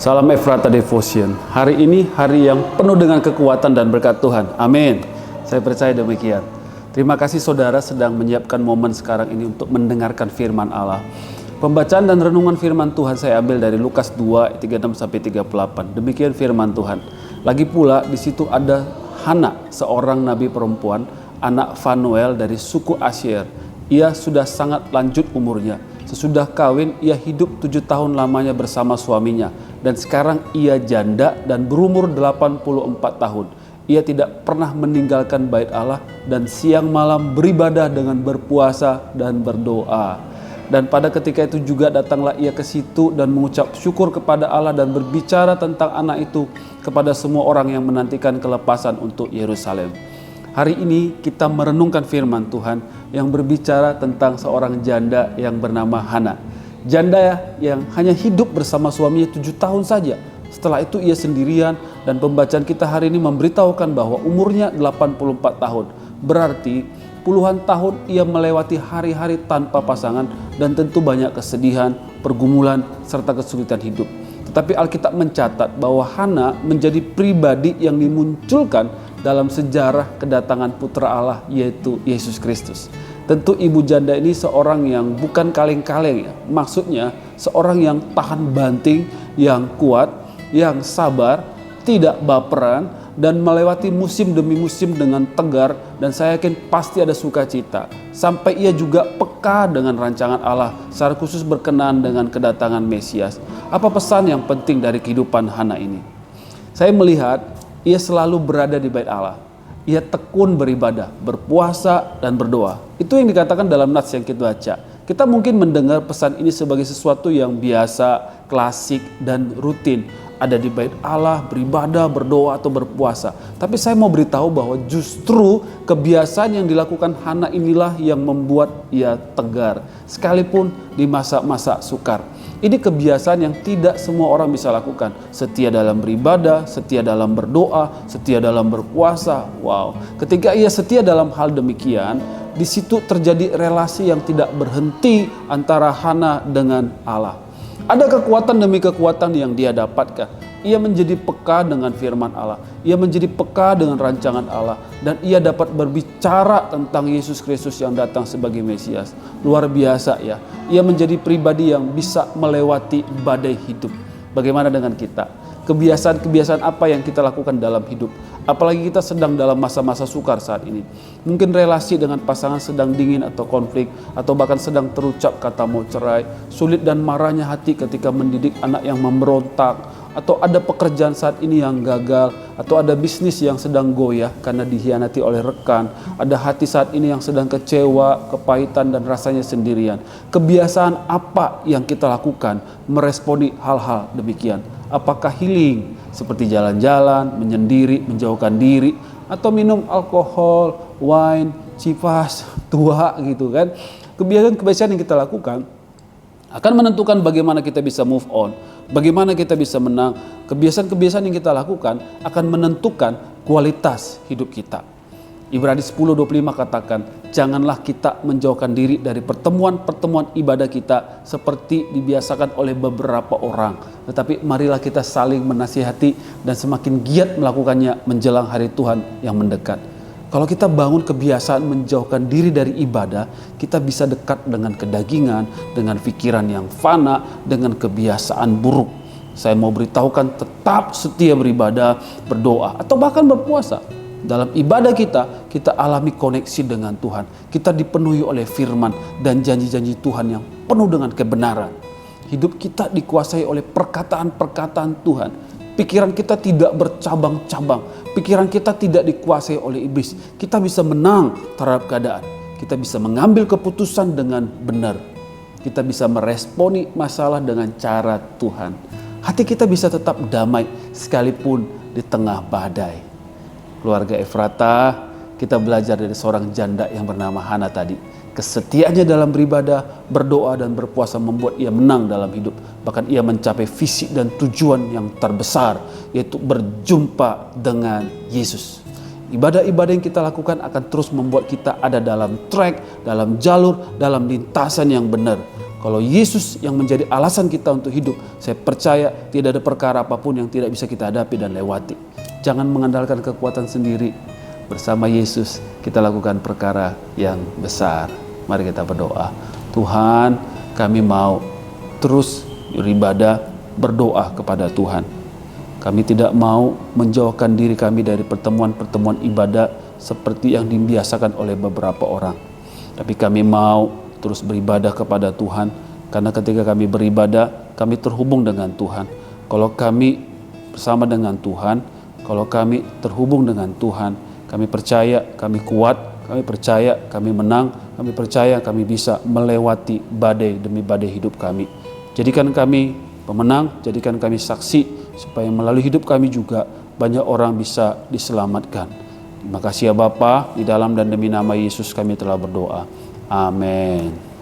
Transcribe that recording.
Salam Efrata Devotion. Hari ini hari yang penuh dengan kekuatan dan berkat Tuhan. Amin. Saya percaya demikian. Terima kasih saudara sedang menyiapkan momen sekarang ini untuk mendengarkan firman Allah. Pembacaan dan renungan firman Tuhan saya ambil dari Lukas 2, 36-38. Demikian firman Tuhan. Lagi pula di situ ada Hana, seorang nabi perempuan, anak Fanuel dari suku Asyer. Ia sudah sangat lanjut umurnya. Sesudah kawin, ia hidup 7 tahun lamanya bersama suaminya. Dan sekarang ia janda dan berumur 84 tahun. Ia tidak pernah meninggalkan bait Allah dan siang malam beribadah dengan berpuasa dan berdoa. Dan pada ketika itu juga datanglah ia ke situ dan mengucap syukur kepada Allah dan berbicara tentang anak itu kepada semua orang yang menantikan kelepasan untuk Yerusalem. Hari ini kita merenungkan firman Tuhan yang berbicara tentang seorang janda yang bernama Hana. Janda yang hanya hidup bersama suaminya 7 tahun saja. Setelah itu ia sendirian dan pembacaan kita hari ini memberitahukan bahwa umurnya 84 tahun. Berarti puluhan tahun ia melewati hari-hari tanpa pasangan dan tentu banyak kesedihan, pergumulan, serta kesulitan hidup. Tetapi Alkitab mencatat bahwa Hana menjadi pribadi yang dimunculkan dalam sejarah kedatangan Putra Allah yaitu Yesus Kristus. Tentu ibu janda ini seorang yang bukan kaleng-kaleng ya. Maksudnya seorang yang tahan banting, yang kuat, yang sabar, tidak baperan, dan melewati musim demi musim dengan tegar, dan saya yakin pasti ada sukacita. Sampai ia juga peka dengan rancangan Allah, secara khusus berkenan dengan kedatangan Mesias. Apa pesan yang penting dari kehidupan Hana ini? Saya melihat ia selalu berada di bait Allah. Ia tekun beribadah, berpuasa, dan berdoa. Itu yang dikatakan dalam nats yang kita baca. Kita mungkin mendengar pesan ini sebagai sesuatu yang biasa, klasik, dan rutin. Ada di bait Allah, beribadah, berdoa, atau berpuasa. Tapi saya mau beritahu bahwa justru kebiasaan yang dilakukan Hana inilah yang membuat ia tegar. Sekalipun di masa-masa sukar. Ini kebiasaan yang tidak semua orang bisa lakukan. Setia dalam beribadah, setia dalam berdoa, setia dalam berpuasa. Wow, ketika ia setia dalam hal demikian, di situ terjadi relasi yang tidak berhenti antara Hana dengan Allah. Ada kekuatan demi kekuatan yang dia dapatkan. Ia menjadi peka dengan firman Allah. Ia menjadi peka dengan rancangan Allah. Dan ia dapat berbicara tentang Yesus Kristus yang datang sebagai Mesias. Luar biasa ya. Ia menjadi pribadi yang bisa melewati badai hidup. Bagaimana dengan kita? Kebiasaan-kebiasaan apa yang kita lakukan dalam hidup? Apalagi kita sedang dalam masa-masa sukar saat ini. Mungkin relasi dengan pasangan sedang dingin atau konflik, atau bahkan sedang terucap kata mau cerai. Sulit dan marahnya hati ketika mendidik anak yang memberontak, atau ada pekerjaan saat ini yang gagal, atau ada bisnis yang sedang goyah karena dikhianati oleh rekan. Ada hati saat ini yang sedang kecewa, kepahitan, dan rasanya sendirian. Kebiasaan apa yang kita lakukan meresponi hal-hal demikian? Apakah healing seperti jalan-jalan, menyendiri, menjauhkan diri, atau minum alkohol, wine, cipas, tua gitu kan? Kebiasaan-kebiasaan yang kita lakukan akan menentukan bagaimana kita bisa move on, bagaimana kita bisa menang. Kebiasaan-kebiasaan yang kita lakukan akan menentukan kualitas hidup kita. Ibrani 10:25 katakan, janganlah kita menjauhkan diri dari pertemuan-pertemuan ibadah kita seperti dibiasakan oleh beberapa orang. Tetapi marilah kita saling menasihati dan semakin giat melakukannya menjelang hari Tuhan yang mendekat. Kalau kita bangun kebiasaan menjauhkan diri dari ibadah, kita bisa dekat dengan kedagingan, dengan pikiran yang fana, dengan kebiasaan buruk. Saya mau beritahukan tetap setia beribadah, berdoa, atau bahkan berpuasa. Dalam ibadah kita alami koneksi dengan Tuhan. Kita dipenuhi oleh firman dan janji-janji Tuhan yang penuh dengan kebenaran. Hidup kita dikuasai oleh perkataan-perkataan Tuhan. Pikiran kita tidak bercabang-cabang. Pikiran kita tidak dikuasai oleh iblis. Kita bisa menang terhadap keadaan. Kita bisa mengambil keputusan dengan benar. Kita bisa meresponi masalah dengan cara Tuhan. Hati kita bisa tetap damai sekalipun di tengah badai. Keluarga Efrata, kita belajar dari seorang janda yang bernama Hana tadi. Kesetiaannya dalam beribadah, berdoa, dan berpuasa membuat ia menang dalam hidup. Bahkan ia mencapai visi dan tujuan yang terbesar, yaitu berjumpa dengan Yesus. Ibadah-ibadah yang kita lakukan akan terus membuat kita ada dalam track, dalam jalur, dalam lintasan yang benar. Kalau Yesus yang menjadi alasan kita untuk hidup, saya percaya tidak ada perkara apapun yang tidak bisa kita hadapi dan lewati. Jangan mengandalkan kekuatan sendiri. Bersama Yesus kita lakukan perkara yang besar. Mari kita berdoa. Tuhan, kami mau terus beribadah, berdoa kepada Tuhan. Kami tidak mau menjauhkan diri kami dari pertemuan-pertemuan ibadah seperti yang dibiasakan oleh beberapa orang. Tapi kami mau terus beribadah kepada Tuhan, karena ketika kami beribadah, kami terhubung dengan Tuhan. Kalau kami bersama dengan Tuhan, kalau kami terhubung dengan Tuhan, kami percaya kami kuat, kami percaya kami menang, kami percaya kami bisa melewati badai demi badai hidup kami. Jadikan kami pemenang, jadikan kami saksi, supaya melalui hidup kami juga banyak orang bisa diselamatkan. Terima kasih ya Bapa, di dalam dan demi nama Yesus kami telah berdoa. Amin.